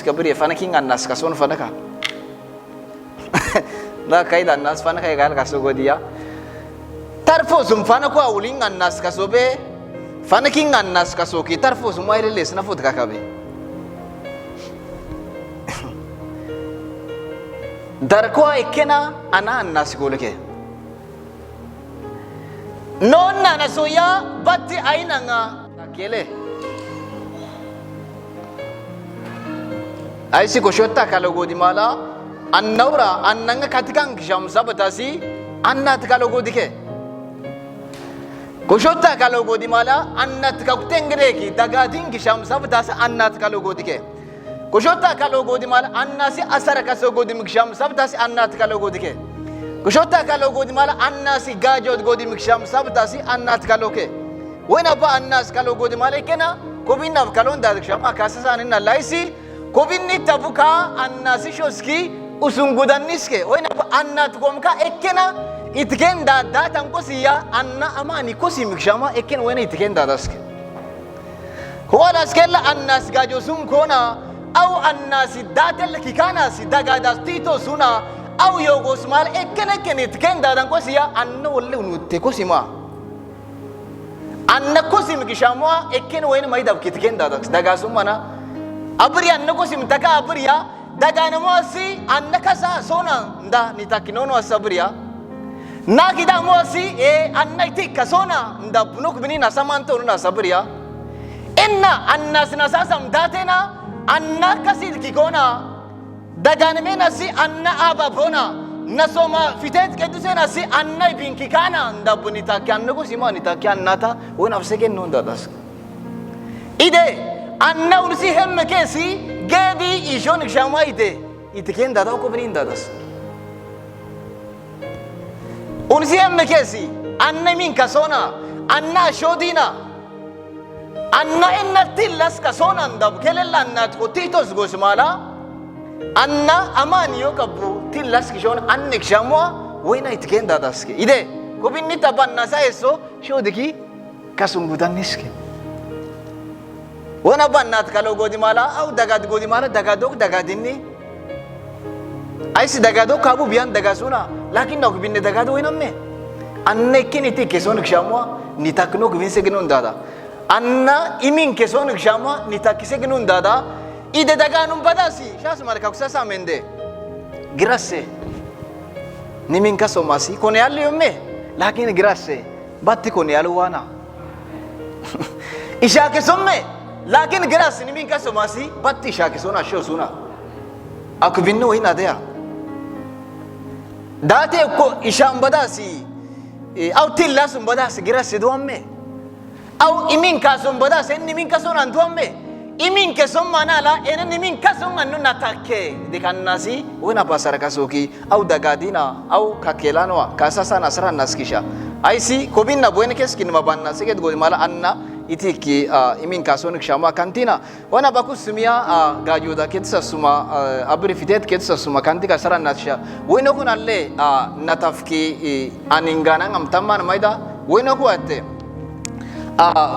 kabri fana king annas kason fana ka la kaida annas fana ka gal kaso godia tarfo zum fana ko awling annas kasobe fana king annas kasoki tarfo zum waile lesna fut ka kabe darko ikena ana annas goleke nonna nasoya batti ainanga kele aisi koshota kalogo di mala annawra annanga katikang shamsa batasi annat kalogo dike koshota kalogo di mala annat kakutengre ki dagading shamsa batasi annat kalogo dike koshota kalogo di mala annasi asara kasogo di shamsa batasi annat kalogo dike koshota kalogo di mala annasi gajod godi shamsa batasi annat kaloke wena ba annas kalogo di mala kena kobinna kalon da shama kasasa ninna laisi kobinni tabuka annasi shoski usungudanniske wena annat komka ekkena itkenda datan kosiya anna amani kosi mikshama ekken wena itkenda daske wala skella annas gajosun kona au annasi datel kikana si dagadas tito suna au yogos mal ekkena ken itkenda dan kosiya anna wolle unutte kosima anna kosi mikshama ekken wena maidab kitkenda das dagasumana abriya nako simtaka abriya daga namosi annaka sa sona nda nitakinono asabriya nakida mosi anna itika sona nda bunuk binina samanto na sabriya inna annas nasasam datena anna kasid kikona daga namena si anna ababona nasoma fitet kedusena si anna ibinkikana nda bunita kyanno simani takyanata wona afsegen no ndadas ide anna unsi hem kesi gedi ijon jamaide itken dada ko brin dadas unsi hem kesi anna min kasona anna shodina anna inna tillas kasona ndab kelella anna ko titos gosmala anna amani yokabu tillas kishon annik jamwa wena itken dadas ide ko binni tabanna saeso shodiki kasungudaniske وانا بنات كلو غودي مالا او دغاد غودي مالا دغادوك دغاديني ايس دغادوك كابو بيان دغاسونا لكن نوك بين دغادو وينمه انكني تي كيسون كشاموا نيتاكنوك بين سجنون دادا انا ايمين كيسون كشاموا نيتاكي سجنون دادا ايده دغانون بداسي شاس ماركا كساسا مندي غراسه نيمين كاسوماسي كون ياليومه لكن غراسه باتي كون يالوانا إشاكي سمي لكن غراس نمين كاسوماسي باتي شاكي سونا شو سونا اكو بينو هنا ديا داتي كو إشام بداسي او تلاسم بداسي غراس دوامي او إمين كاسوم بداسي نمين كاسونا دوامي إمين كاسوم مانالا إن نمين كاسوم أنو نتاكي ديكان ناسي وينا باسار كاسوكي او دغادينا او كاكيلانوا كاساسا نصرا ناسكيشا ايسي كوبينا بوينكس كينما باننا سيكت غودي مالا أنا itiki imin kasoni kshama kantina wana baku sumia gajuda ketsa suma abri fitet ketsa suma kantika sara natsha weno kunalle natafki aningana ngamtamman maida weno ku atte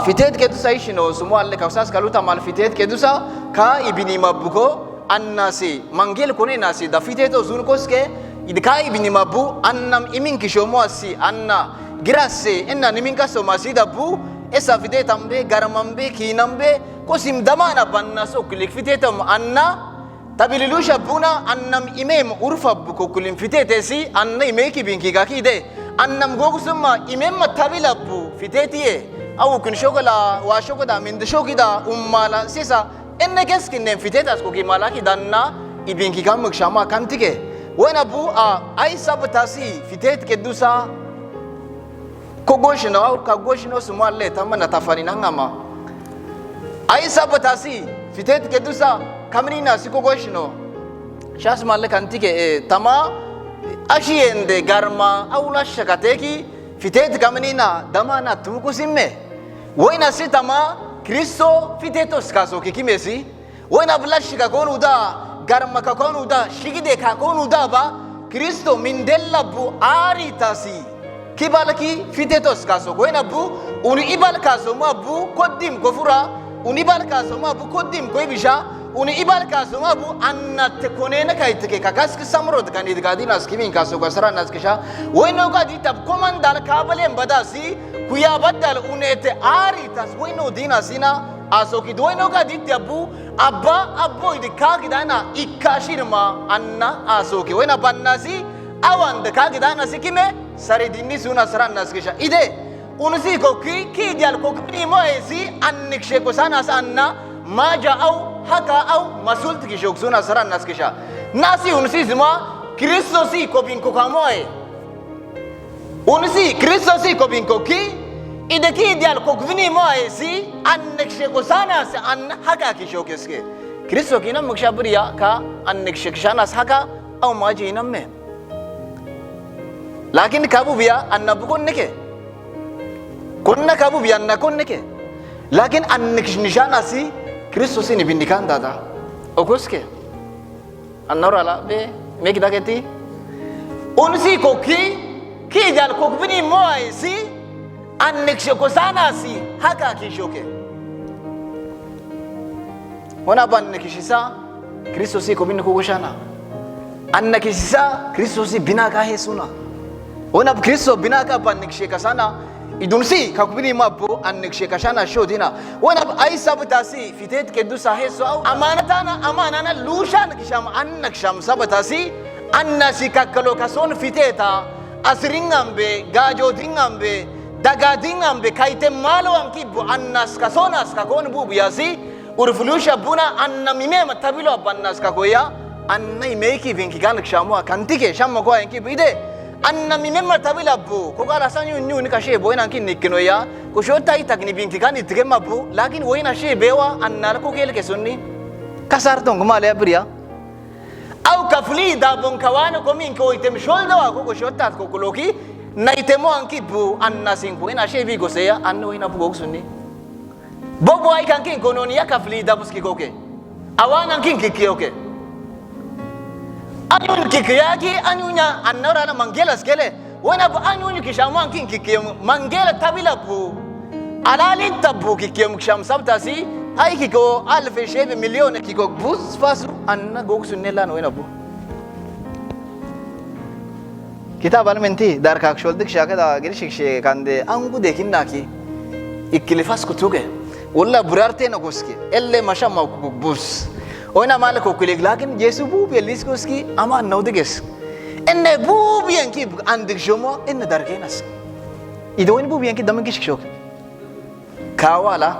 fitet ketsa ishino suma alle kawsas kaluta mal fitet ketsa ka ibini mabuko annasi mangel kone nasi da fiteto zunkoske idka ibini mabu annam imin kishomo asi anna grasse enna nimin kasoma sidabu esa fidetambe garamambe kinambe kosim damana bannaso kulik fidetam anna tabililusha buna annam imem urfa buko kulim fidetesi anna imeki binki gakide annam gogusumma imem tabilabu fidetiye aw kun shogala wa shogoda min shogida ummala sisa enne keskinne fidetas ko kimala kidanna ibinki gamuk shama kantike wena bu ay sabtasi fidet kedusa kogoshino au kagoshino sumalle tamana tafani nangama ai sabotasi fitet kedusa kamrina sikogoshino shas malle kantike tama ashiende garma au la shakateki fitet kamrina damana tumukusimme wena sitama kristo fitetos kaso kikimesi wena blashika konuda garma ka konuda shigide ka konuda ba kristo mindella bu aritasi kibalaki fitetos kaso goina bu uni ibal kaso ma bu kodim gofura uni bal kaso ma bu kodim goibisha uni ibal kasuma bu anna te konena kaitike kakas ke samrod kan idgadi nas kimin kaso kasara nas kisha wayno ga di tab komandal kabale badasi kuya badal unete ari tas wayno dina sina aso ki wayno ga di tabu abba abbo idi ka gidana ikkashirma anna aso ki wayna bannasi awan de ka gidana sikime sare dinni suna sara nas kisha ide unsi ko ki dial ko kini moesi annikshe ko sana sanna maja au haka au masul tiki shoksuna saran naskisha nasi unsi zima kristosi ko binko kamoe unsi kristosi ko binko ki ideki dial ko kvini moesi annikshe ko sana sa an haka ki shokeske kristo kina mukshabriya ka annikshe shana haka au maji namme lakin kabu biya annabu konneke konna kabu biya anna konneke lakin annikshe nishana si Kristus ini bindikan dada, ogoske, annora la be make dageti, unsi koki, ki jal kokbini moai si, annikshe kosana si, haka kishoke. Wana ban nikishisa, Kristus ini kobini kugoshana, annakishisa Kristus ini binaka hesuna, wana Kristus binaka ban nikishe kasana. idunsi kakubini mabu annikshe kashana shodina wana ay sabtasi fitet kedu saheso amanana lushan kisham annaksham sabtasi annasi kakkalo kason fiteta asringambe gajo dingambe daga dingambe kaite malo amkibu annas kasonas kakon bu biasi urfulusha buna anna mime matabilo bannas kakoya anna imeki vinkigan kshamu kantike shamma ko enki bide anna mimemma tabila bu ko gala sanyu nyu ni kashe boyna kin nikino ya ko shota itakni binti kan itigema bu lakin woyna she bewa anna ko kele ke sunni kasar tong male abriya au kafli da bon kawana ko min ko item sholda wa ko shota ko koloki naitemo anki bu anna sin ko ina she bi go seya anna woyna bu go sunni bobo ay kan kin kono ni ya kafli da buski ko ke awana kin kikioke anyun kikiyaki anyunya annora na mangela skele wana bu anyun kishaman kin kikiyam mangela tabila bu alali tabu kikiyam kisham sabtasi ay kiko alf shebe milyon kiko bus fasu anna gog sunnela no wana bu kitab almenti dar ka sholdik shaka da girish she kande angu dekin naki ikkilifas kutuge walla burarte na goski elle mashama bus Oina mala kokulik lakin Yesu bu belis koski ama naudiges. Enne bu bianki andik jomo enne darkenas. Idoin bu bianki damen kishok. Kawala.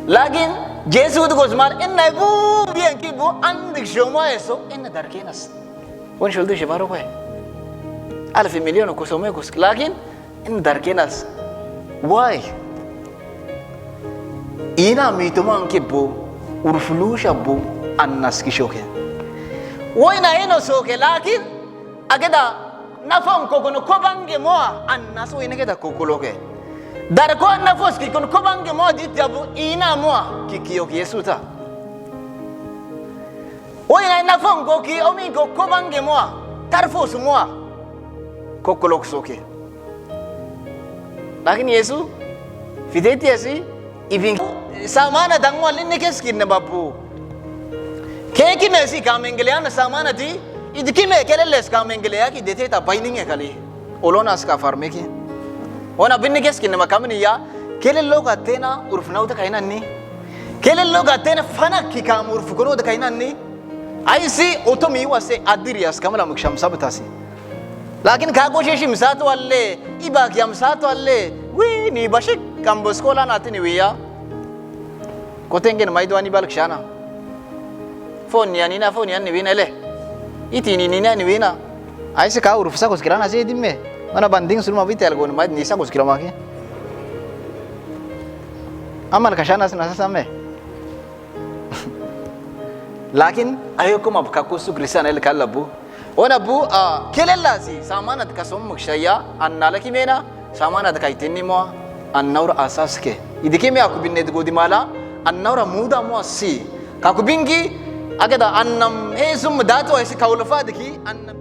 Lakin Yesu du gozmal enne bu bianki bu andik jomo eso enne darkenas. Wan shuldu shibaro koy. Alf milyon ko some koski lakin enne darkenas. Why? Ina mituman kibu urfulusha bu annas kishoke woina eno soke lakin ageda nafon kokono kobange moa annas woina geda kokoloke dar ko nafos ki kon kobange moa ditabu ina moa kikiyoke yesuta woina nafon ko ki omi ko kobange moa tarfos moa kokolok soke lakin yesu fideti yesi ibin samana dangwal inne keskinne babu keki mesi kamengelean samana ti idkime kelelles kamengeleya ki dete ta baininge kali olonas ka farmeki ona binne keskinne makamni ya kelello gatena urfnau ta kainanni kelello gatena fanak ki kam urfkono ta kainanni aisi otomi wase adirias kamala muksham sabtasi lakin ka gosheshi misatu alle ibak yam satu alle wi ni bashik kamboskola natini wiya Kotengen maidwani balkshana. Phone yani na phone yani wina le. Iti ni ni wina. Aise ka urufsa ko skirana se dimme. Mana banding sulma vitel gon maid nisa ko skirama ke. Aman kashana sana same. Lakin ayokum ab kakusu krisan el kalabu. Ona bu kelellasi samanat kasom mukshaya annalaki mena samanat kaitini mo annaur asaske. Idike aku binne godi mala annora muda muassi kakubingi agada annam hesum dato esi kaulafadiki annam